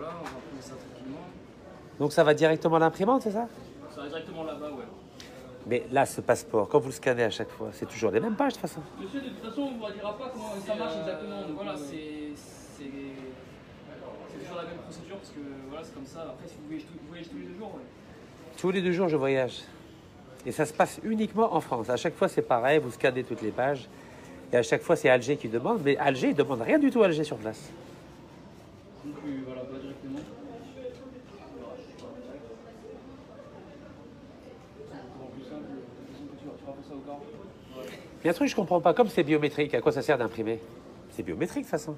voilà, on va prendre ça tranquillement. Donc ça va directement à l'imprimante, c'est ça? Ça va directement là-bas, ouais. Mais là, ce passeport, quand vous le scannez à chaque fois, c'est toujours les mêmes pages de toute façon. Monsieur, de toute façon, on ne vous dira pas comment ça marche exactement. Donc voilà, c'est toujours la même procédure parce que voilà, c'est comme ça. Après, si vous voyagez tous les 2 jours, ouais. Tous les 2 jours, je voyage. Et ça se passe uniquement en France. À chaque fois, c'est pareil, vous scannez toutes les pages. Et à chaque fois, c'est Alger qui demande. Mais Alger, il ne demande rien du tout à Alger sur place. Donc voilà, pas directement. En plus simple, tu rappelles ça au corps. Ouais. Il y a un truc que je ne comprends pas. Comme c'est biométrique, à quoi ça sert d'imprimer? C'est biométrique, de toute façon.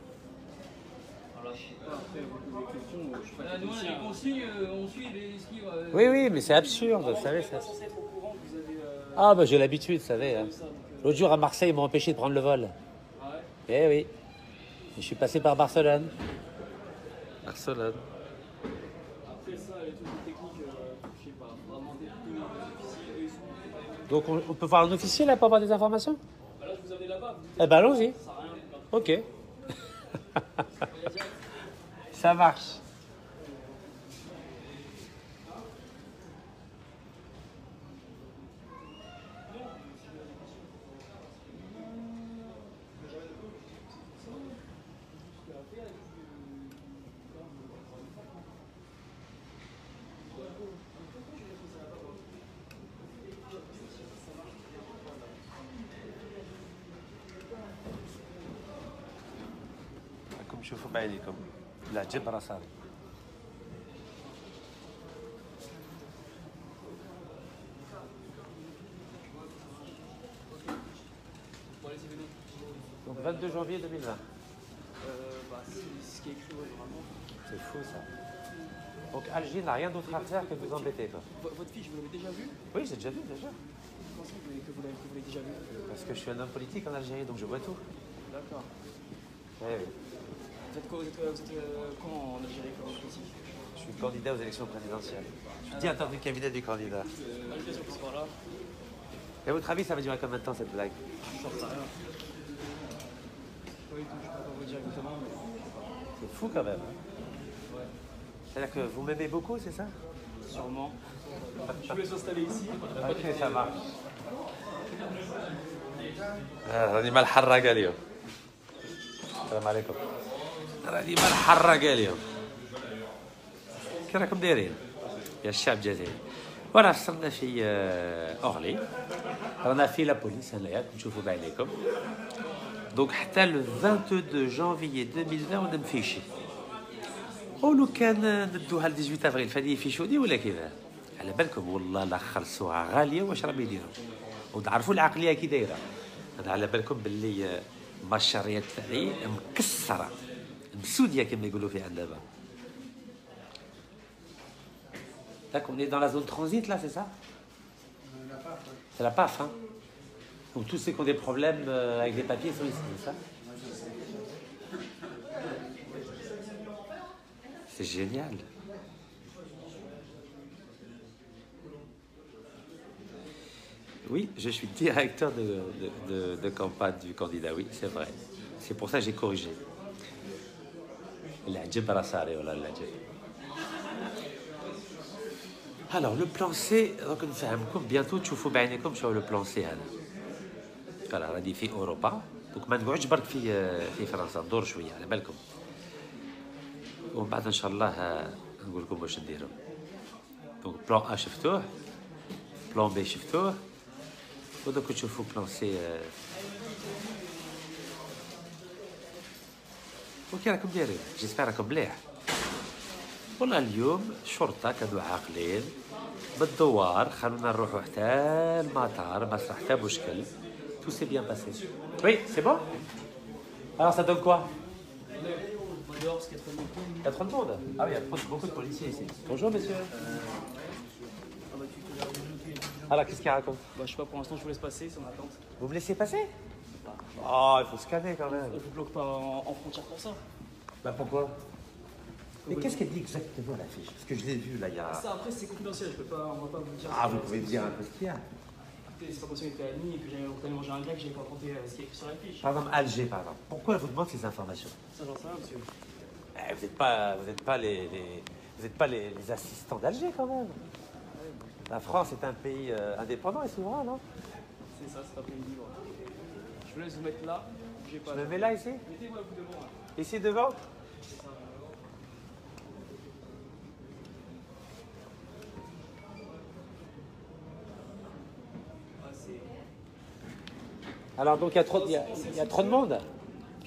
Alors là, je sais pas, après, vous posez des questions. Je sais pas, nous, on a les consignes, on suit les skis. Oui, oui, mais c'est absurde, vous savez. Ça. Censé être au courant que vous avez. Ah, bah j'ai l'habitude, vous savez. Hein. Ça, donc, L'autre jour, à Marseille, ils m'ont empêché de prendre le vol. ah ouais. Eh oui. Je suis passé par Barcelone. Barcelone. Après ça, les trucs techniques, je sais pas, vraiment des officiers, eux, ils sont. Donc on peut voir un officier là pour avoir des informations? Bah là, je vous avais là-bas. Eh ben allons-y. Ça sert à rien. Ok. Ça marche. راكم تشوفوا بعينيكم العجب راه صافي. Bon, allez, c'est venu. Donc 22 janvier 2020. Bah, c'est ce qui est écrit, ouais, vraiment. C'est fou ça. Donc Alger n'a rien d'autre à faire que de vous embêter quoi. Votre fiche, vous l'avez déjà vue? Oui, j'ai déjà vu déjà. Comment ça que vous l'avez déjà vue? Parce que je suis un homme politique en Algérie, donc je vois tout. D'accord. Oui, oui. Vous êtes comment en Algérie comme politique? Je suis candidat aux élections présidentielles. Je suis directeur du cabinet du candidat. Malgré ce par là. Et à votre avis, ça va durer combien de temps cette blague? J'en sais rien. Oui, je peux pas vous dire exactement, mais C'est fou quand même. Hein. ouais, C'est-à-dire que vous m'aimez beaucoup, c'est ça? sûrement. Je vous laisse installer ici. Ok, ça marche. راني مع الحراقة اليوم. السلام عليكم. راني مع الحراقة اليوم. كي راكم دايرين يا الشعب الجزائري؟ وانا وصلنا في اورلي. رانا في لا بوليس هنايا تشوفوا بعينيكم. دونك حتى لو 22 جانفيي 2020 وانا مفيشي. ولو كان ندوها ل 18 افريل فهادي يفيشوني ولا كذا؟ على بالكم والله لا خلصوها غاليه واش راهم يديروا؟ وتعرفوا العقليه كي دايره. انا على بالكم باللي المشاريع تاعي مكسره مسوديه كما يقولوا فيها دابا. D'accord, on est dans la zone transit là, c'est ça? C'est la PAF, hein? Donc tous ceux qui ont des problèmes avec des papiers sont ici, c'est ça? C'est génial. Oui, je suis directeur de campagne du candidat, oui, c'est vrai. C'est pour ça que j'ai corrigé. Alors, le plan C, donc bientôt تشوفوا بعينيكم شو le plan C هذا. فوالا غادي في اوروبا، دونك ما نقعدش برك في فرنسا، ندور شويه على بالكم. ومن بعد ان شاء الله نقول لكم واش نديروا. دونك بلان A شفتوه، بلان B شفتوه، ودوك تشوفوا بلان C. وكي راكم دايرين؟ جيسبر راكم مليح. والله اليوم الشرطة كانوا عاقلين بالدوار، خلونا نروحوا حتى المطار ما صرا حتى مشكل. Tout s'est bien passé. Oui, c'est bon? Alors ça donne quoi? Dehors, parce qu'il y a trop de monde. Il y a trop de monde? Ah oui, il y a beaucoup de policiers ici. Bonjour monsieur. Alors qu'est-ce qu'il raconte? Bah, je sais pas, pour l'instant, je vous laisse passer, c'est en attente. Vous me laissez passer? Oh, il faut scanner quand même. On vous bloque pas en frontière pour ça. Bah pourquoi? Mais qu'est-ce qu'elle dit exactement la fiche? Parce que je l'ai vu là, il y a... Ça, après, c'est confidentiel, je peux pas, on va pas vous dire. Ah, vous pouvez me dire un peu ce qu'il y a. C'est pas possible qu'il était admis et que j'avais tellement mangé un grec, j'avais pas raconté ce qui est écrit sur la fiche. Par exemple, Alger, par exemple. Pourquoi elle vous demande ces informations? Ça, j'en sais rien, monsieur. vous n'êtes pas les assistants d'Alger quand même. La France est un pays indépendant et souverain, non? C'est ça, cet après-midi. Ouais. Je vous laisse vous mettre là. J'ai pas. Je me mets là ici? Mettez-moi vous devant. Là. Ici devant? C'est ça. Ah, c'est. Alors donc il y a trop de monde?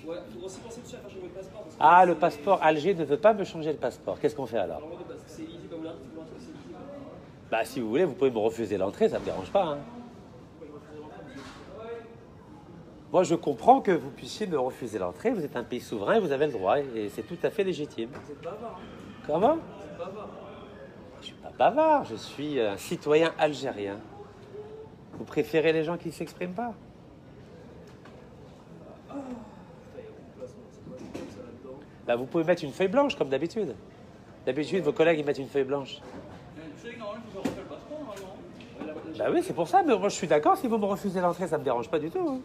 Ouais, il faut aussi penser dessus à faire changer votre passeport. Parce que Ah, le passeport, Alger ne veut pas me changer le passeport. Qu'est-ce qu'on fait alors? Alors, parce que c'est easy comme l'art, c'est c'est easy. Bah si vous voulez, vous pouvez me refuser l'entrée, ça ne me dérange pas. Hein. Moi je comprends que vous puissiez me refuser l'entrée, vous êtes un pays souverain et vous avez le droit, et c'est tout à fait légitime. Vous êtes bavard. Hein. Comment? Vous êtes bavard. Je suis pas bavard, je suis un citoyen algérien. Vous préférez les gens qui ne s'expriment pas? Bah, vous pouvez mettre une feuille blanche comme d'habitude. D'habitude, vos collègues ils mettent une feuille blanche. Je sais que normalement, il faut faire refaire le passeport, normalement. Bah oui, c'est pour ça, mais moi je suis d'accord, si vous me refusez l'entrée, ça me dérange pas du tout. Hein.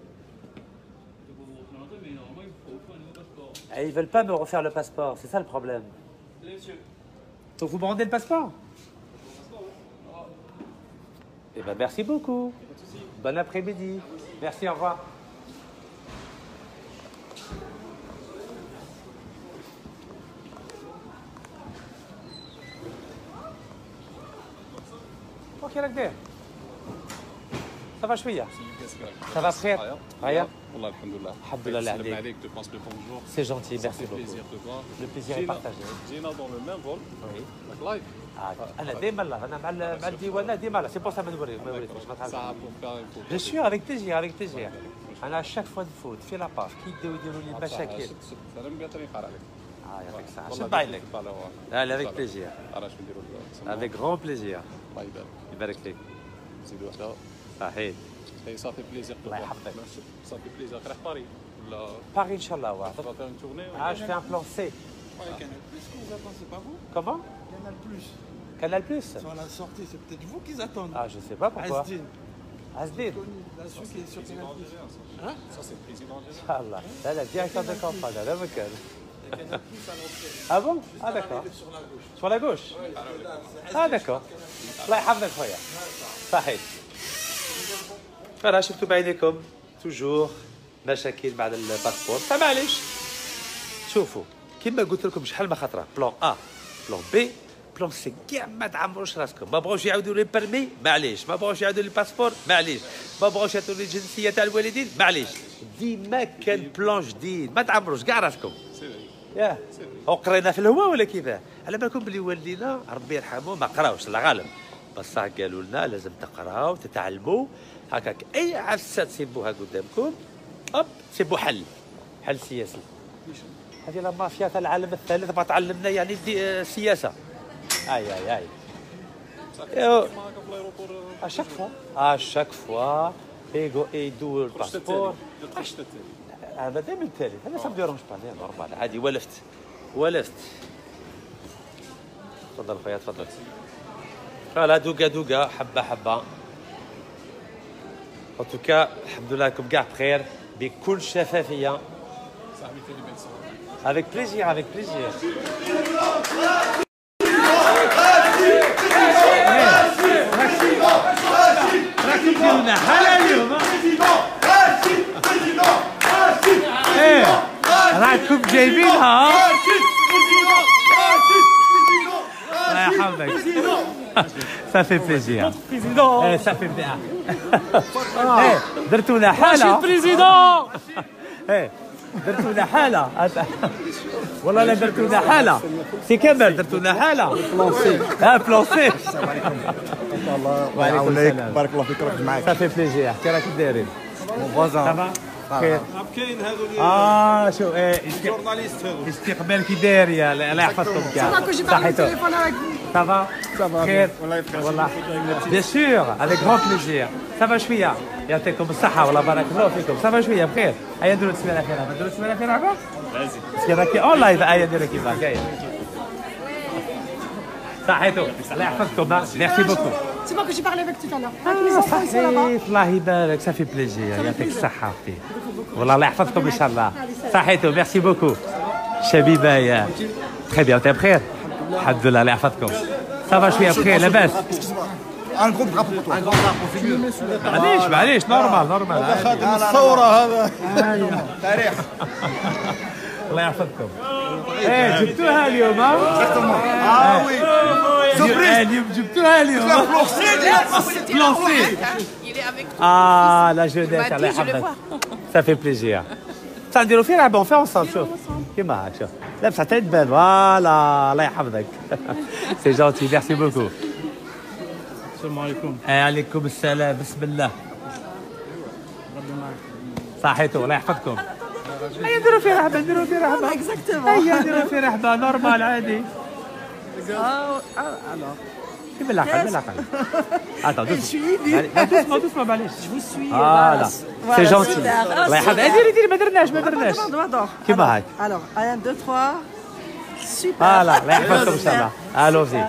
Il faut vous refaire l'entrée, mais normalement, il faut refaire un nouveau passeport. Et ils veulent pas me refaire le passeport, c'est ça le problème. Allez, monsieur. Donc vous me rendez le passeport? Le passeport, oui. Au revoir. Eh ben merci beaucoup. Pas de soucis. Bon après-midi. Merci, au revoir. Ok, là, ça va شوية. Ça va frère? Rien? والله الحمد لله. الحمد لله سلم عليك. عليك, te passe le bonjour. C'est gentil, Ça merci fait beaucoup. plaisir de voir. Le plaisir est partagé. جينا dans le même vol. Oui. Donc live. انا ديما لا انا مع الديوانات ديما لا سي بور سا ما نوريكمش ما تعرفش. Ça pour faire une photo. Bien sûr, avec plaisir, avec plaisir. انا chaque fois نفوت في لاباج كي يبداو يديروا لي مشاكل. انا مقاطع يقرا عليك. يعطيك الصحة. والله شد عينك. بالك. لا avec plaisir. علاش نديروا Avec grand plaisir. الله يبارك. يبارك فيك. نزيدوا وحده. صحيح. Et ça fait plaisir de الله voir. يحفظك. Ça fait plaisir. راح باري. ولا Paris, Inch'Allah. Ouais. on va faire une tournée. Ah, je fais un plan C. Canal Plus qui vous attend, c'est pas vous? Comment? Canal Plus. Canal Plus? Sur la sortie, c'est peut-être vous qui attendent. Ah, je sais pas pourquoi. Asdin. Asdin. Connu, là, celui qui est sur Canal Plus. Hein? Ça c'est le président algérien. Inch'Allah. Là, la directeur de campagne, là, Makan. Et Canal Plus à l'entrée. Ah bon? Juste Ah, à d'accord. l'arrivée sur la gauche. Sur la gauche? Ouais, c'est là, c'est Ah, Asdin d'accord. sur Canal Plus. الله يحفظك خويا. صحيح. فوالا شفتوا بعينيكم توجور مشاكل مع الباسبور فمعليش شوفوا كما قلت لكم شحال ما خطره بلان ا بلان بي بلان سي كاع ما تعمروش راسكم ما بغاوش يعاودوا لي بيرمي معليش ما بغاوش يعاودوا لي باسبور معليش ما بغاوش يعطوا لي الجنسيه تاع الوالدين معليش ديما كان بلان جديد ما تعمروش كاع راسكم ياه وقرينا في الهواء ولا كيفاه على بالكم بلي والدينا ربي يرحمه ما قراوش الله غالب بصح قالوا لنا لازم تقراو تتعلموا هكاك اي عفسه تسيبوها قدامكم هوب تسيبوا حل سياسي هذه لا مافيا تاع العالم الثالث ما تعلمنا يعني السياسه اي اشاك فوا يدور الباسبور هذا دائما الثالث هذا ما نديرهمش با نورمال عادي ولفت تفضل خويا تفضل فوالا دوكا حبه En tout cas, alhamdoulilah, comme gars بخير بكل شفافية. Avec plaisir, avec plaisir. راكبنا حلا اليوم. راكم جايبينها. الله يحفظك. Ça fait plaisir. Ça fait bien. درتوا لنا حالة. درتوا لنا حالة. والله لا درتوا لنا حالة. سي كمال درتوا لنا حالة. بلونسي. الله يعاونك بارك الله فيك ربي معاك. Ça fait plaisir. كي راكم دايرين؟ فوازان. خير. كاين هذو شو جورناليست هذو. استقبال كي داير يا الله يحفظكم كاع. صحيتو. Ça va? خير. والله. Bien sûr, avec grand plaisir. Ça va شوية. يعطيكم الصحة والله بارك الله فيكم. Ça va شوية بخير. هيا نديروا التسمية الأخيرة. نديروا التسمية الأخيرة عقب؟ لازم. راكي أون لايف هيا نديروا كيفاش هيا. صحيتو. الله يحفظكم. Merci beaucoup. C'est moi que j'ai parlé avec tout à l'heure. Avec mes enfants, ils sont là-bas. صحيح الله يبارك. Ça fait plaisir. يعطيك الصحة أختي. والله الله يحفظكم إن شاء الله. صحيتو. Merci beaucoup. شبيبه يا تخي بيان. انت بخير؟ الحمد لله الله يحفظكم. صافا شويه بخير لاباس؟ ان كوم درابو بور معليش معليش نورمال خادم الثوره هذا. تاريخ. الله يحفظكم. ايه جبتوها اليوم ها؟ وي اليوم جبتوها اليوم. بلونسي. Il est avec toi. اه لا جونيس Il m'a الله dit, je le يحفظك. vois. Ça fait plaisir. بصح نديرو فيه لعبه اون في انصامبل. شوف كيما هاك شوف. لا بصح حتى تبان فوالا الله يحفظك. سي جونتي ميرسي بوكو. السلام عليكم. عليكم السلام بسم الله. صحيتو الله يحفظكم. هيا نديرو فيه رحبه نديرو فيه رحبه. هيا نديرو فيه رحبه نورمال عادي. كيف بالعقل بالعقل. Attends, doucement, doucement, معليش. Voilà, c'est gentil. الله يحفظك. ديري ما درناش. كيما هاك. Alors, 1, 2, 3. Super. فوالا الله يحفظكم ان شاء الله. الوزي.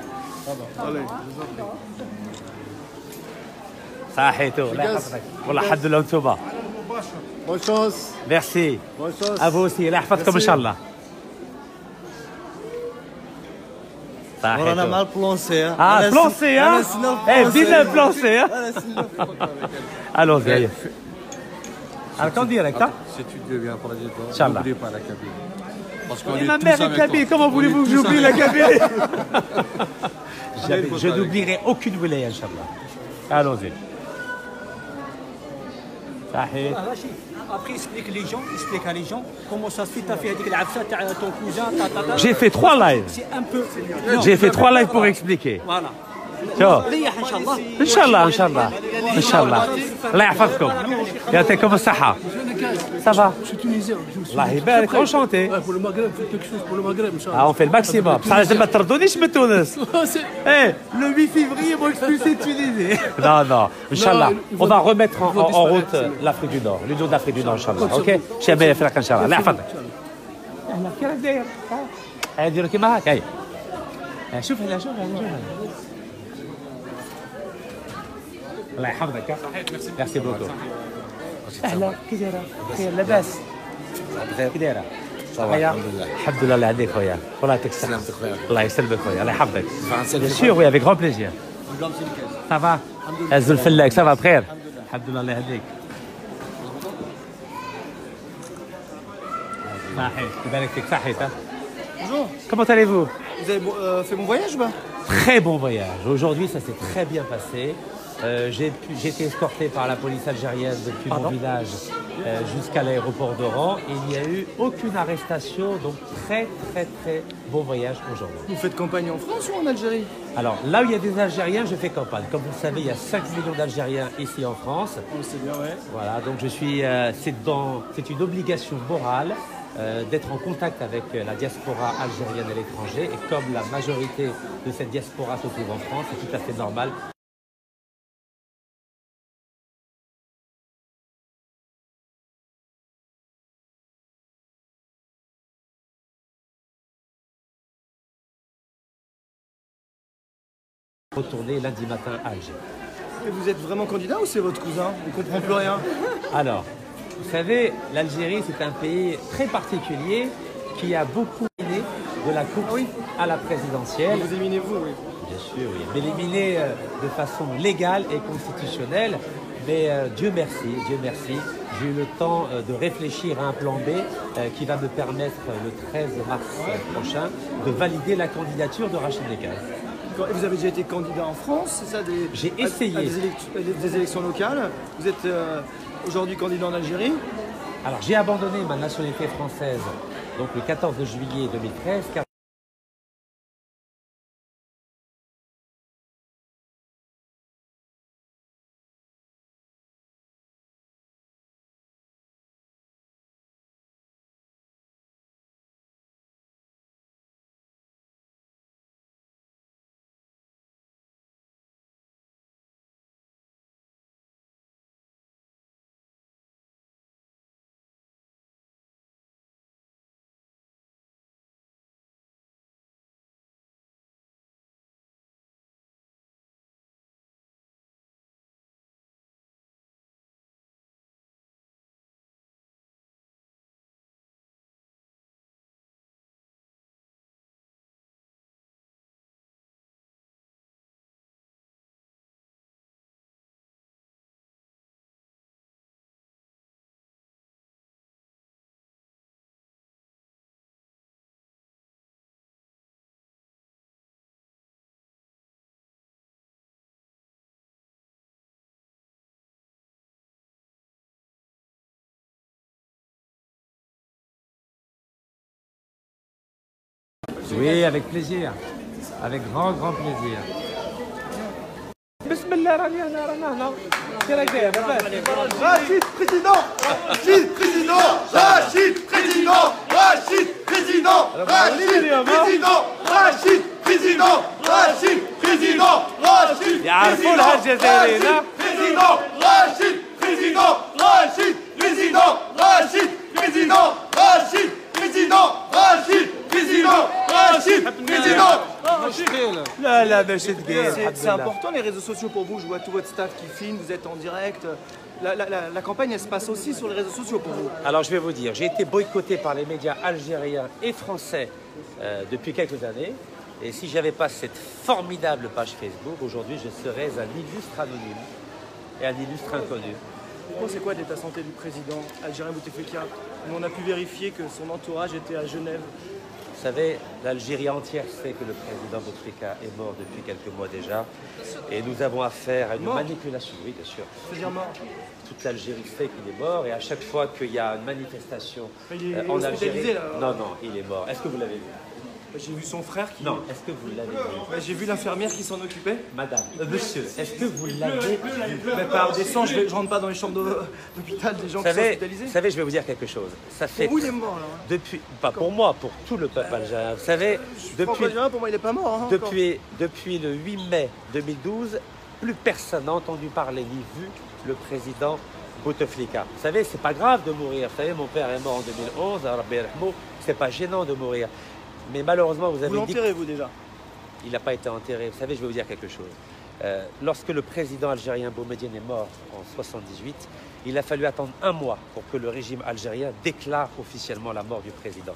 صحيتو الله يحفظك. والله الحمد لله وانتوما. بون شانس. ميرسي. بون شانس. ابوسي الله يحفظكم ان شاء الله. رانا مع البلونسي. بلونسي ها؟ ايه بدينا بلونسي ها؟ الوزي هيا. Alors qu'en direct, hein? Si tu deviens président, Inch'Allah. n'oublie pas la Kabylie. Parce qu'on Et est ma tous mère est avec kabyle, toi. comment voulez-vous que j'oublie la Kabylie? Je avec n'oublierai aucune wilaya, Inch'Allah. Allons-y. صحيح. Après, explique à les gens comment ça se fait. T'as fait avec l'absa, ton cousin, J'ai fait 3 lives. C'est un peu. J'ai fait 3 lives pour expliquer. Voilà. شوف ريح ان شاء الله. ان شاء الله ان شاء الله ان شاء الله الله يحفظكم يعطيكم الصحة. صافا الله يبارك انشونتي. Pour le Maghreb, faites quelque chose pour le Maghreb, Inch'Allah. اون في الماكسيموم بصح لازم ما تردونيش من تونس. ايه le 8 février moi expulsé de Tunisie. Non non Inch'Allah on va remettre en route l'Afrique du Nord, l'Union d'Afrique du Nord Inch'Allah. اوكي شباب يفرق ان شاء الله الله يحفظك. اهلا كي راك داير؟ هيا نديرو كيما هاك. هيا شوف هنا شوف هنا شوف هنا. الله يحفظك. ميرسي بوكو. اهلا كي دايره؟ بخير لاباس؟ كي دايره؟ الحمد لله. الحمد لله الله يهديك خويا. والله يعطيك الصحة. الله يسلمك خويا الله يحفظك. بيان سور وي افيك غون بليزير. صافا هزو الفلاك صافا بخير؟ الحمد لله الله يهديك. صحيح يبارك فيك صحيت. Bonjour. Comment allez-vous? Vous avez fait mon voyage ou pas? Très bon voyage. Aujourd'hui, ça s'est très bien passé. J'ai été escorté par la police algérienne depuis mon village jusqu'à l'aéroport d'Oran. Il n'y a eu aucune arrestation, donc très bon voyage aujourd'hui. Vous faites campagne en France ou en Algérie? Alors là où il y a des Algériens, je fais campagne. Comme vous le savez, il y a 5 millions d'Algériens ici en France. C'est bien, ouais. Voilà, donc je suis, c'est une obligation morale d'être en contact avec la diaspora algérienne à l'étranger. Et comme la majorité de cette diaspora se trouve en France, c'est tout à fait normal. Retourner lundi matin à Alger. Et vous êtes vraiment candidat ou c'est votre cousin? On comprend plus rien. Alors, vous savez, l'Algérie, c'est un pays très particulier qui a beaucoup éliminé de la course à la présidentielle. Vous éliminez vous, oui. Bien sûr, oui. Mais éliminé de façon légale et constitutionnelle. Mais Dieu merci, j'ai eu le temps de réfléchir à un plan B qui va me permettre le 13 mars prochain de valider la candidature de Rachid Nekaz. Et vous avez déjà été candidat en France, c'est ça? J'ai essayé. À des élections locales. Vous êtes aujourd'hui candidat en Algérie. Alors j'ai abandonné ma nationalité française donc le 14 juillet 2013 car Oui, avec plaisir. Avec grand plaisir. Bismillah, Rachid président, Rachid président, Rachid président, Rachid président, Rachid président, Rachid président, Rachid président, Rachid يعرفوا لها الجزائريين président, Rachid président, Rachid président, Rachid président, Rachid président, Rachid président, Rachid président. لا لا باش تقيل C'est important les réseaux sociaux pour vous, je vois tout votre staff qui filme, vous êtes en direct. La campagne elle se passe aussi sur les réseaux sociaux pour vous. Alors je vais vous dire, j'ai été boycotté par les médias algériens et français depuis quelques années. Et si j'avais pas cette formidable page Facebook, aujourd'hui je serais un illustre anonyme et un illustre inconnu. Vous pensez quoi de l'état de santé du président algérien Bouteflika? On a pu vérifier que son entourage était à Genève. Vous savez, l'Algérie entière sait que le président Bouteflika est mort depuis quelques mois déjà. Et nous avons affaire à une manipulation, oui bien sûr. C'est-à-dire mort? Toute l'Algérie sait qu'il est mort et à chaque fois qu'il y a une manifestation Il est en hospitalisé, Algérie... là. Non, il est mort. Est-ce que vous l'avez vu? J'ai vu son frère qui... Non, est-ce que vous l'avez vu? J'ai vu l'infirmière qui s'en occupait. Madame, monsieur, est-ce que vous l'avez vu? Mais par descend, je rentre pas dans les chambres d'hôpital des gens qui sont hospitalisés. Vous savez, je vais vous dire quelque chose. Ça fait... Pour vous, il est mort, là. Depuis, pas pour moi, pour tout le peuple algérien. Vous savez, Pour moi, il est pas mort. Hein, depuis le 8 mai 2012, plus personne n'a entendu parler ni vu le président Bouteflika. Vous savez, c'est pas grave de mourir. Vous savez, mon père est mort en 2011, c'est pas gênant de mourir. Mais malheureusement, vous avez dit... Vous l'enterrez, vous, déjà? Il n'a pas été enterré. Vous savez, je vais vous dire quelque chose. Lorsque le président algérien Boumediene est mort en 1978, il a fallu attendre un mois pour que le régime algérien déclare officiellement la mort du président.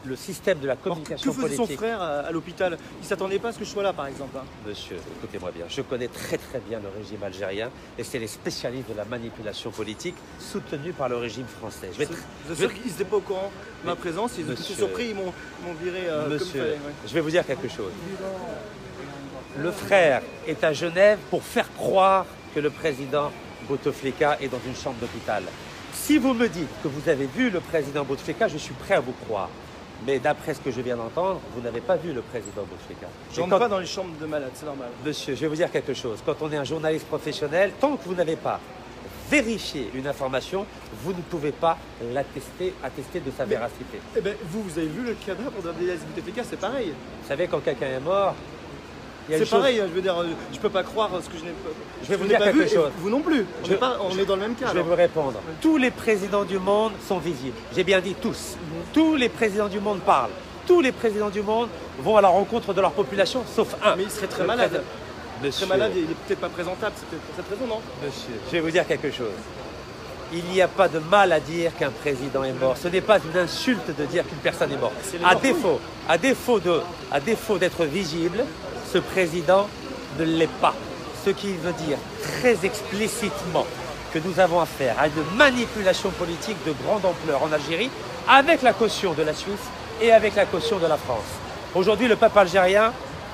Le système de la communication politique... Que faisait son frère à l'hôpital? Il ne s'attendait pas à ce que je sois là, par exemple. Hein. Monsieur, écoutez-moi bien, je connais très bien le régime algérien et c'est les spécialistes de la manipulation politique soutenus par le régime français. Vous êtes sûr qu'ils n'étaient pas au courant de ma présence? Ils étaient surpris, ils m'ont viré comme il fallait. Ouais. Je vais vous dire quelque chose. Le frère est à Genève pour faire croire que le président Bouteflika est dans une chambre d'hôpital. Si vous me dites que vous avez vu le président Bouteflika, je suis prêt à vous croire. Mais d'après ce que je viens d'entendre, vous n'avez pas vu le président Bouteflika. Je ne rentre pas dans les chambres de malades, c'est normal. Monsieur, je vais vous dire quelque chose. Quand on est un journaliste professionnel, tant que vous n'avez pas vérifié une information, vous ne pouvez pas attester de sa véracité. Eh bien, vous avez vu le cadavre d'Abdelaziz Bouteflika, c'est pareil. Vous savez, quand quelqu'un est mort... C'est pareil, je veux dire, je peux pas croire ce que je n'ai pas vu. Je vais vous dire quelque chose. Vous non plus. On est dans le même cas. Je vais vous répondre. Tous les présidents du monde sont visibles. J'ai bien dit tous. Tous les présidents du monde parlent. Tous les présidents du monde vont à la rencontre de leur population, sauf un. Mais il serait très malade. Monsieur, très malade, il est peut-être pas présentable. C'est peut-être pour cette raison, non? Monsieur, je vais vous dire quelque chose. Il n'y a pas de mal à dire qu'un président est mort. Ce n'est pas une insulte de dire qu'une personne est morte. À défaut d'être visible, ce président ne l'est pas. Ce qui veut dire très explicitement que nous avons affaire à une manipulation politique de grande ampleur en Algérie, avec la caution de la Suisse et avec la caution de la France. Aujourd'hui, le peuple algérien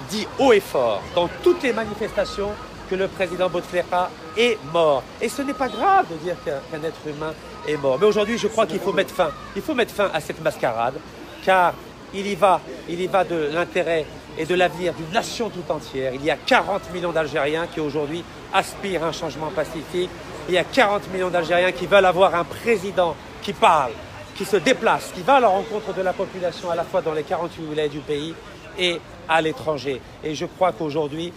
dit haut et fort, dans toutes les manifestations, que le président Bouteflika est mort. Et ce n'est pas grave de dire qu'un être humain est mort. Mais aujourd'hui, je crois qu'il faut mettre fin. Il faut mettre fin à cette mascarade, car il y va de l'intérêt et de l'avenir d'une nation tout entière. Il y a 40 millions d'Algériens qui aujourd'hui aspirent à un changement pacifique. Il y a 40 millions d'Algériens qui veulent avoir un président qui parle, qui se déplace, qui va à la rencontre de la population à la fois dans les 48 wilayas du pays et à l'étranger. Et je crois qu'aujourd'hui,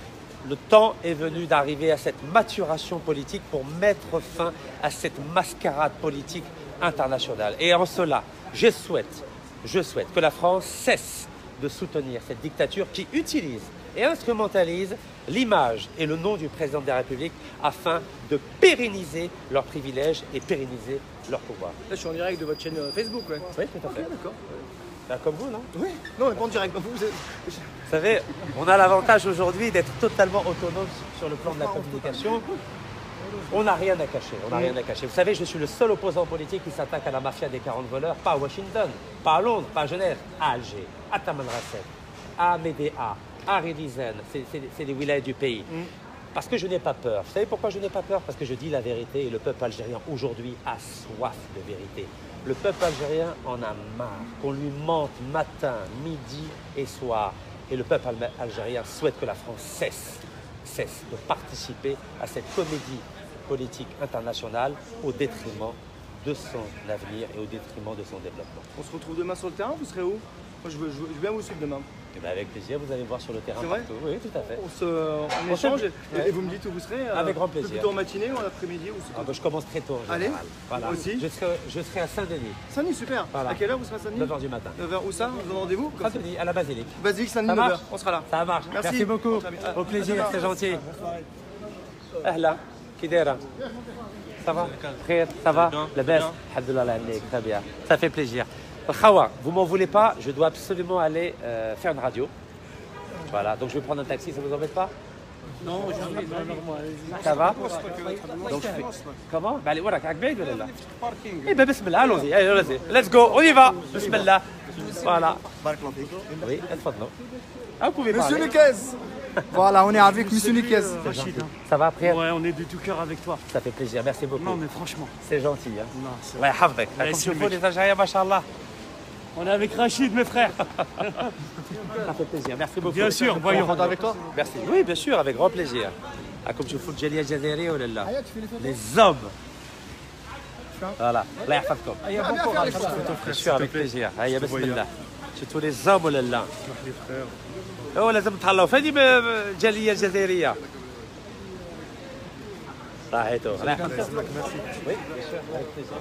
le temps est venu d'arriver à cette maturation politique pour mettre fin à cette mascarade politique internationale. Et en cela, je souhaite que la France cesse de soutenir cette dictature qui utilise et instrumentalise l'image et le nom du président de la République afin de pérenniser leurs privilèges et pérenniser leur pouvoir. Là, je suis en direct de votre chaîne Facebook, ouais. Oui, tout à fait. D'accord. Là, comme vous, non? Oui, non, mais pas en direct. Vous savez, on a l'avantage aujourd'hui d'être totalement autonome sur le plan de la communication. On n'a rien à cacher, Vous savez, je suis le seul opposant politique qui s'attaque à la mafia des 40 voleurs, pas à Washington, pas à Londres, pas à Genève, à Alger, à Tamanrasset, à Médéa, à Rédizen, c'est les wilayas du pays. Parce que je n'ai pas peur. Vous savez pourquoi je n'ai pas peur? Parce que je dis la vérité et le peuple algérien aujourd'hui a soif de vérité. Le peuple algérien en a marre qu'on lui mente matin, midi et soir. Et le peuple algérien souhaite que la France cesse de participer à cette comédie politique internationale au détriment de son avenir et au détriment de son développement. On se retrouve demain sur le terrain, vous serez où? Moi, je veux bien vous suivre demain. Et bien avec plaisir, vous allez voir sur le terrain. C'est vrai? partout. Oui, tout à fait. On échange et vous me dites où vous serez. Avec grand plaisir. Plutôt en matinée ou en après-midi ou Je commence très tôt. En Allez, général. Voilà. aussi. Je serai à Saint-Denis. Saint-Denis, super. Voilà. À quelle heure vous serez à Saint-Denis? 9h du matin. 9h, où ça? Vous avez rendez-vous? Saint-Denis, à la basilique. Basilique, Saint-Denis, Ça 9h. marche? On sera là. Ça marche. Merci beaucoup. Au plaisir, c'est gentil. Ahla, qui dira? Ça va? Frère, ça va? La baisse? Alhamdoulilah, très bien. Ça fait plaisir. Khawa, vous m'en voulez pas, je dois absolument aller faire une radio. Voilà, donc je vais prendre un taxi, ça vous embête pas? Non, jamais, normal. Ça va? Donc je fais... Comment? Ben allez, voilà, avec Baïd ou là? Eh ben, bismillah, allons-y, allez, let's go, on y va, bismillah. Voilà. Oui, tfadlou. Ah, vous pouvez parler. Monsieur Niquez. Voilà, on est avec Monsieur Niquez. Ça va après? Ouais, on est de tout cœur avec toi. Ça fait plaisir, merci beaucoup. Non, mais franchement. C'est gentil. Hein. Non, c'est Allah yahfadek. Comme Merci, tu fous mec. les Algériens, machallah. On est avec Rachid, mes frères. Ça fait plaisir, merci beaucoup. Bien sûr, voyons. avec toi? Merci. Oui, bien sûr, avec grand plaisir. Ah, comme tu fous le Jalia Jazairi ou là. Les hommes. Voilà. Allah yahfadkom. Bien sûr, avec plaisir. Aïe, bismillah. C'est tous les hommes ou là. Oh, لازم تهلاو فادي بالجاليه الجزائريه. صحيتو. الله يحفظك. Oui, bien sûr, avec plaisir.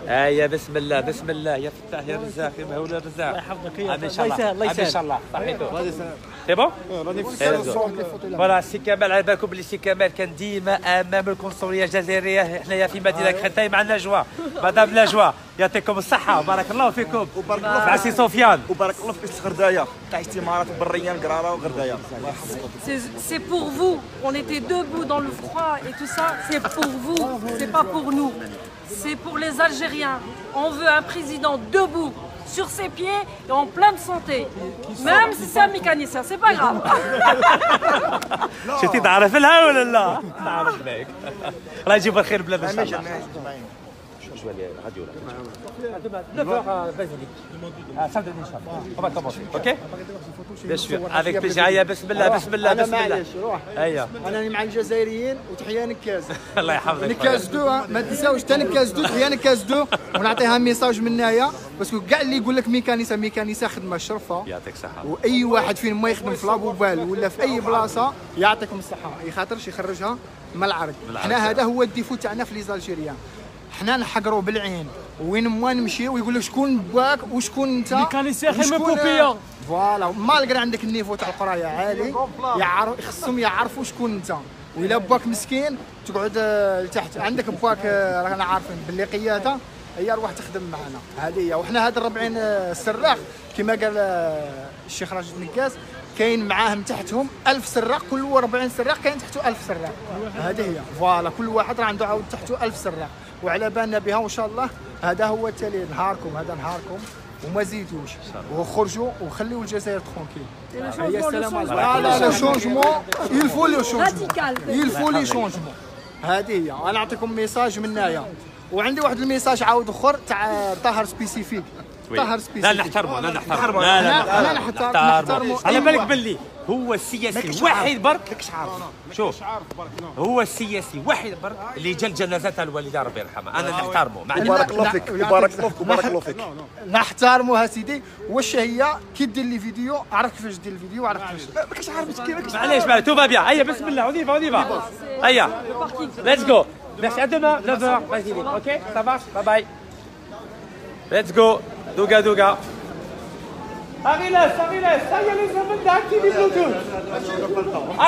يا بسم الله بسم الله يا فتاح يا رزاق يا مهول الرزاق. الله يحفظك ان شاء الله الله يسهل. ان شاء الله صحيتو. سي بون؟ فوالا سي كمال على بالكم بلي سي كمال كان ديما امام القنصليه الجزائريه حنايا في مدينه كرتاي مع النجوى مدام نجوى يعطيكم الصحه وبارك الله فيكم مع سي سفيان وبارك الله في غردايه تاع استمارات بريه القراره وغردايه. C'est pour vous. On était debout dans le froid et tout ça. C'est pour vous. C'est pas pour nous. C'est pour les Algériens. On veut un président debout, sur ses pieds et en pleine santé. Même si c'est un mécanicien, c'est pas grave. شفتي تعرف لها ولا لا؟ تعرف بك. الله يجيب الخير بلا ان شاء الله. Je vais aller à la radio là. Demain, 9h à Basilique. À Saint-Denis, Inch'Allah. On va commencer, ok? Bien sûr, avec plaisir. Aïe, bismillah, bismillah, bismillah. Aïe. انا مع الجزائريين وتحيه نكاز. الله يحفظك. نكاز دو ما تنساوش حتى نكاز دو تحيه نكاز دو ونعطيها ميساج من هنايا باسكو كاع اللي يقول لك ميكانيسا خدمه شرفه. يعطيك الصحة. واي واحد فين ما يخدم في لابوبال ولا في اي بلاصه يعطيكم الصحه يخاطرش يخرجها من العرض. حنا هذا هو الديفو تاعنا في ليزالجيريان. حنا نحقروا بالعين وين ما نمشي ويقول لك شكون باك وشكون انت ميكانيسيان خدمه كوبيه. فوالا مالغري عندك النيفو تاع القرايه عالي خصهم يعرفوا شكون انت. وإلا باك مسكين تقعد لتحت عندك باك رانا عارفين باللي قياده هي روح تخدم معنا هذه هي. وحنا هاد 40 سراق كما قال الشيخ راشد نكاس كاين معاهم تحتهم 1000 سراق كل 40 سراق كاين تحته 1000 سراق. هذه هي فوالا كل واحد راه عنده عاود تحته 1000 سراق وعلى بالنا بها وان شاء الله. هذا هو التالي نهاركم هذا نهاركم وما زيدوش وخرجوا وخليوا الجزائر ترونكيل. هي السلام عليكم. لو شونجمون il faut le changement il faut les changements. هذه هي. انا نعطيكم ميساج من هنايا وعندي واحد الميساج عاود اخر تاع طاهر سبيسيفيك. طاهر سبيسيفيك لا نحترمه لا نحترمه لا نحترمه. على بالك باللي هو السياسي الوحيد برك شوف هو السياسي واحد برك اللي جا الجنازه تاع الوالده ربي يرحمها. انا نحترمه بارك الله فيك بارك الله فيك بارك الله فيك. نحترموها سيدي. واش هي كي دير لي فيديو عرف كيفاش دير الفيديو عرف كيفاش ما كنتش عارف كيفاش. معليش معليش تو بيان. هيا بسم الله اونيفا اونيفا. هيا ليتس جو. ميرسي. à demain 9h Basilique. OK ça marche. Bye bye. Let's go. دوغا دوغا. Arilas, ça y est les hommes d'activer Bluetooth.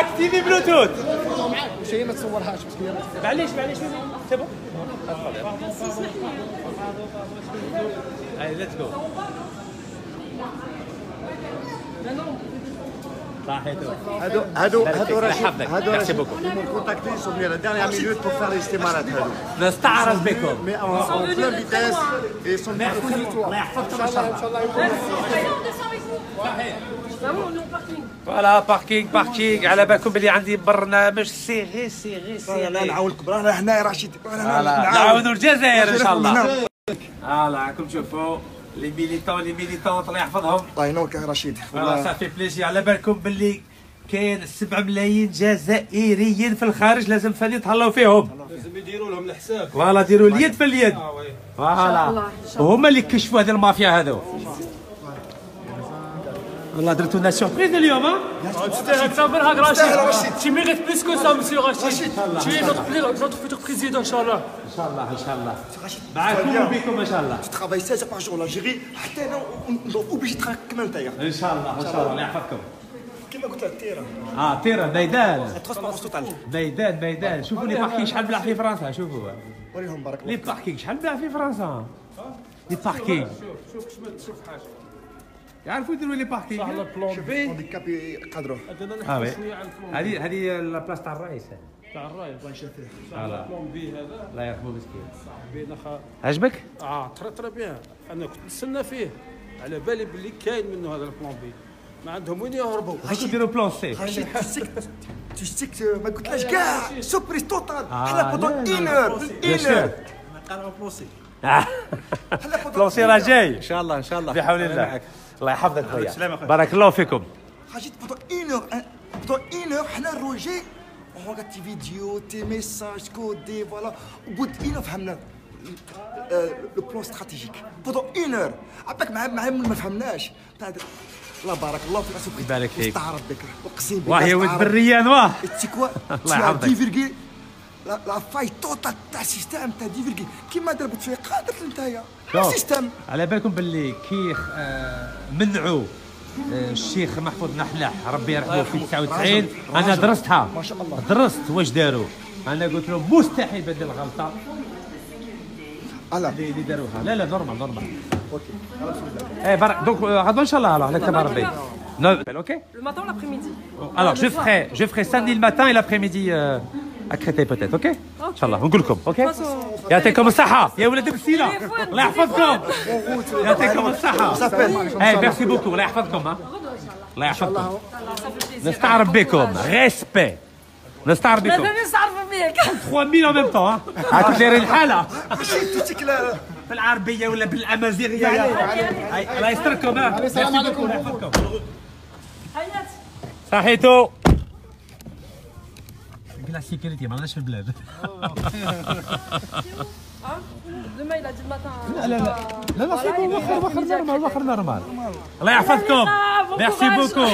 Activer Bluetooth. واش هي ما تصورهاش باسكو هي معليش سي بون. Allez, let's go. هادو رشيد كونتاكتي سوفني لا ديرنيير مينوت بور فار لي استمارات هادو نستعرض بكم. مي اون بلان فيتاس اي سون الله يحفظكم ان شاء الله. parking. فوالا باركينغ على بالكم بلي عندي برنامج سيغي لا نعاونكم رانا هنا رشيد نعاونوا الجزائر ان شاء الله. فوالا راكم تشوفوا لي ميليتون الله يحفظهم. الله ينورك يا رشيد. فوالا صافي بليزير. على بالكم بلي كاين 7 ملايين جزائريين في الخارج، لازم ثاني تهلاو فيهم. لازم يديروا لهم الحساب. فوالا ديروا اليد في اليد. فوالا وهما اللي كشفوا هذه المافيا هذو. والله درتو لنا سوربريز اليوم. تستاهل اكثر من هاك رشيد. Tu mérites plus que ça monsieur Rachid. Tu es notre futur président ان شاء الله. ان شاء الله ان شاء الله. معاكم وبكم ان شاء الله. ترافاي 16 باغ جور لالجيري حتى انا اوبليجي تراك كما نتايا. ان شاء الله ان شاء الله. الله يحفظكم. كما قلت لك تيرا. تيرا ميدان. ترونسبونس توتال. ميدان. شوفوا لي باركينغ شحال بلاع في فرنسا. شوفوا وريهم بارك الله. لي باركينغ شحال بلاع في فرنسا. لي باركينغ. شوف حاجه. يعرفوا يديروا لي باركينغ. صح البلان. هانديكابي قدروه. هذه لا بلاصه تاع الرئيس. تاع الراي الله يشافيه. فوالا. البلان بي هذا. الله يرحمه مسكين. بين عجبك؟ تري بيان. انا كنت نستنى فيه. على بالي باللي كاين منه هذا البلان بي. ما عندهم وين يهربوا. هاكو يديروا بلان سي. تشتك ما قلتلاش كاع سوبريز توتال. حنا بوطون 1 اور. نقراو بلوسي. بلان سي راه جاي. ان شاء الله بحول الله. الله يحفظك خويا. بارك الله فيكم. حاجه بوطون 1 اور. بوطون 1 اور حنا الروجي on regarde tes vidéos, tes messages codés, voilà. Au bout d'une heure, فهمنا le plan stratégique. Pendant 1 heure. عباك معاه ما فهمناش. الله بارك الله فيك سوبري. يبارك فيك. استعرض بك. اقسم بالله. واه يا ولد بالريان واه. تسيكوا. الله يحفظك. لا فاي توتال تاع السيستم تاع دي فيرغي كيما دار بوتفليقه درت نتايا. شوف، السيستم. على بالكم باللي كي منعوا الشيخ محفوظ نحلح ربي يرحمه في 99 انا درستها. ما شاء الله. درست واش داروا. انا قلت لهم مستحيل بدل الغلطه اللي داروها. لا نورمال. اوكي بارك دونك غدوه ان شاء الله. على كتاب ربي. اوكي. Le matin ou l'après-midi. Alors je ferai samedi le matin et l'après-midi à Créteil peut-être. اوكي ان شاء الله نقول لكم. اوكي يعطيكم الصحه يا ولاد بسيله. الله يحفظكم. يعطيكم الصحه. ميرسي بوكو. الله يحفظكم. الله يحفظكم. نستعرف بكم. ريسبي. نستعرف بكم. ماذا نستعرف بك؟ 3000 en même temps. هاكم دايرين الحاله ماشي بالعربيه ولا بالامازيغيه. الله يستركم. ميرسي بوكو. الله يحفظكم. حيات. صحيتو. لا سيكوريتي ما عندناش في البلاد. Demain il a dit le matin. لا واخر نورمال. الله يحفظكم. ميرسي بوكو.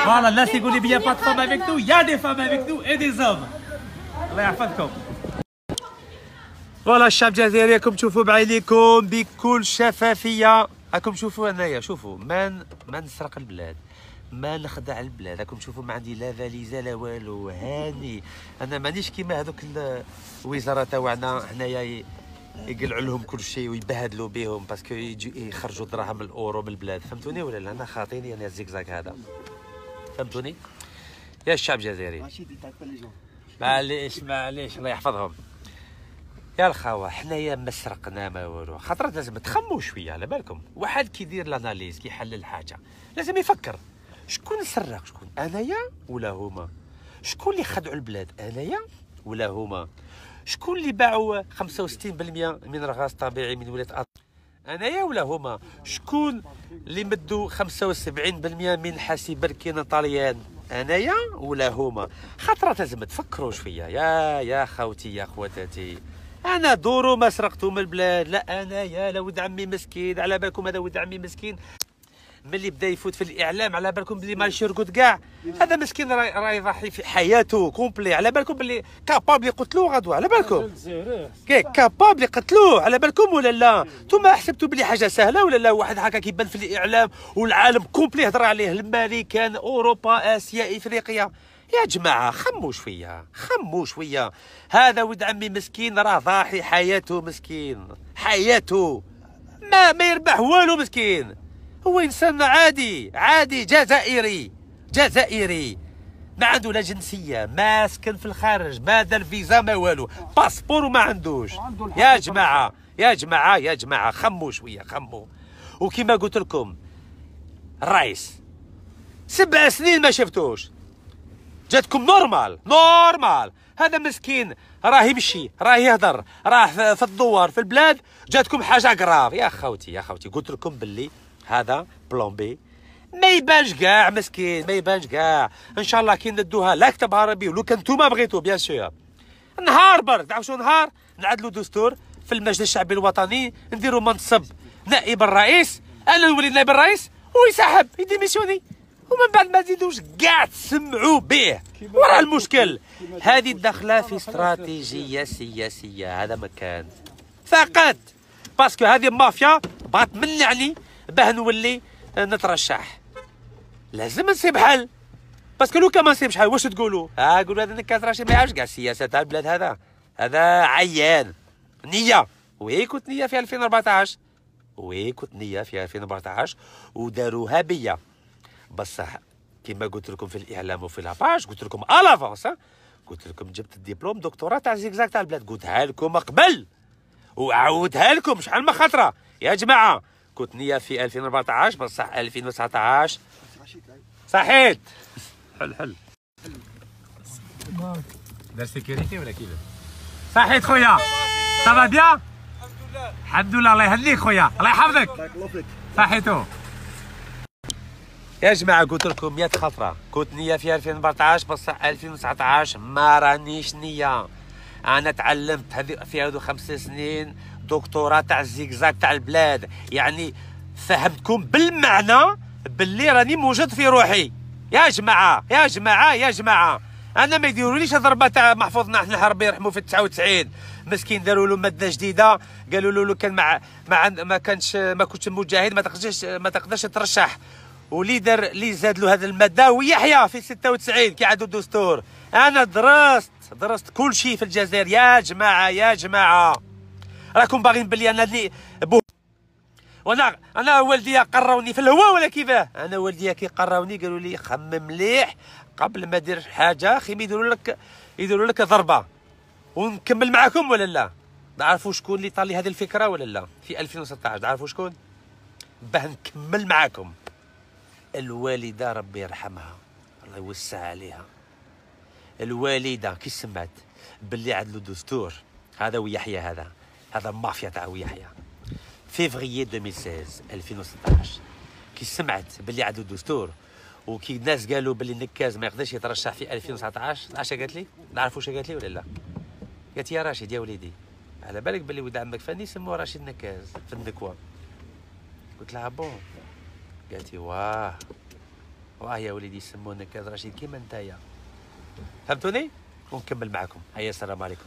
فوالا الناس يقول لي بيا با فام افيك نو يا دي فام افيك نو اي دي زوم. الله يحفظكم. فوالا الشعب الجزائري راكم تشوفوا بعينيكم بكل شفافيه. راكم تشوفوا انايا شوفوا ما نسرق البلاد، ما نخدع البلاد. راكم تشوفوا ما عندي لا فاليزه لا والو. هاني انا مانيش كيما هذوك الوزاره تاعنا حنايا يقلعوا لهم كل شيء ويبهدلوا بهم باسكو يخرجوا دراهم الاورو من البلاد. فهمتوني ولا لا؟ انا خاطيني انا الزيكزاك هذا. فهمتوني يا الشعب الجزائري؟ معليش الله يحفظهم. يا الخاوه حنايا ما سرقنا ما والو. خاطر لازم تخموا شويه. على بالكم واحد كيدير لاناليز كيحلل حاجه لازم يفكر شكون سرق، شكون انايا ولا هما؟ شكون اللي خدعوا البلاد انايا ولا هما؟ شكون اللي باعوا 65% من الغاز الطبيعي من ولايه انايا ولا هما؟ شكون اللي مدوا 75% من حاسي بركين طاليان انايا ولا هما؟ خاطر لازم تفكروا شويه يا خوتي يا خواتاتي. انا دورو ما سرقتو من البلاد. لا انايا لا ولد عمي مسكين. على بالكم هذا ولد عمي مسكين ملي بدا يفوت في الاعلام على بالكم بلي ماشي يرقد كاع. هذا مسكين راه يضحي في حياته كومبلي. على بالكم بلي كابابل يقتلوه غدوه. على بالكم كابابل يقتلوه. على بالكم ولا لا؟ نتوما حسبتوا بلي حاجه سهله ولا لا؟ واحد هكا كيبان في الاعلام والعالم كومبلي يهضر عليه، الامريكان اوروبا اسيا افريقيا. يا جماعه خموا شويه. هذا ولد عمي مسكين راه ضاحي حياته. مسكين حياته ما يربح والو. مسكين هو انسان عادي جزائري جزائري ما عنده لا جنسيه، ما سكن في الخارج، ما دار فيزا ما والو، باسبور وما عندوش. يا جماعه يا جماعه يا جماعه خموا شويه خموا. وكما قلت لكم الرئيس 7 سنين ما شفتوش، جاتكم نورمال. هذا مسكين راه يمشي راه يهضر راه في الدوار في البلاد، جاتكم حاجه كراف. يا خوتي قلت لكم باللي هذا بلان بي ما يبانش كاع مسكين، ما يبانش كاع. ان شاء الله كي ندوها لا كتب عربي ولو كان نتوما بغيتو بيان سور نهار برك تعرفوا شو نهار نعدلوا دستور في المجلس الشعبي الوطني، نديروا منصب نائب الرئيس، انا نولي نائب الرئيس ويسحب يديميسيوني، ومن بعد ما تزيدوش كاع تسمعوا به. وراه المشكل هذه الدخله في استراتيجيه سياسيه، هذا مكان فقط باسكو هذه المافيا بغات تمنعني باه نولي نترشح. لازم نصيب حل، باسكو لو كان ما نصيبش حل واش تقولوا؟ قولوا هذا نكات راشي ما يعرفش كاع السياسه تاع البلاد. هذا عيان نيه. وي كنت نيه في 2014 وداروها بيا، بصح كما قلت لكم في الاعلام وفي لاباج قلت لكم الافونس، قلت لكم جبت الدبلوم دكتوراه تاع زيكزاك تاع البلاد، قلتها لكم قبل وعاودها لكم شحال من خطره يا جماعه. كنت نيه في 2014 بصح 2019 صحيت. حل دار سيكوريتي ولا كيفاش؟ صحيت خويا صافا بيان الحمد لله. الله يهنيك خويا الله يحفظك. صحيتو يا جماعه، قلت لكم 100 خطره. كنت نيه في 2014 بصح 2019 ما رانيش نيه. انا تعلمت في هذو 5 سنين دكتوراه تاع الزيكزاك تاع البلاد، يعني فهمتكم بالمعنى باللي راني موجود في روحي. يا جماعه انا ما يديروليش ضربه تاع محفوظ نحن ربي يرحمه في 99 مسكين، داروا له ماده جديده قالوا له كان ما كنتش مجاهد ما تقدرش ترشح، ولي دار اللي زاد له هذه الماده ويحيى في 96 كي عادوا الدستور. انا درست كل شيء في الجزائر يا جماعه راكم باغيين بلي انا اللي وانا والديا قراوني في الهواء ولا كيفاه؟ انا والديا كي قراوني قالوا لي خمم مليح قبل ما دير حاجه، خيم يديروا لك ضربه. ونكمل معكم ولا لا؟ تعرفوا شكون اللي طال لي هذه الفكره ولا لا؟ في 2016 تعرفوا شكون؟ باه نكمل معكم الوالده ربي يرحمها الله يوسع عليها. الوالده كي سمعت باللي عدلوا دستور هذا ويحيى هذا مافيا تاع ويحيى فيفري 2016 كي سمعت باللي عدلوا دستور وكي الناس قالوا باللي نكاز ما يقدرش يترشح في 2019 علاش قالت لي؟ نعرفوا واش قالت لي ولا لا؟ قالت يا راشد يا وليدي على بالك باللي ولد عمك فاني سموه راشد نكاز في النكوه. قلت لها بون. قالت لي واه يا وليدي يسموه نكاز راشد كيما نتايا. فهمتوني؟ ونكمل معكم. هيا السلام عليكم.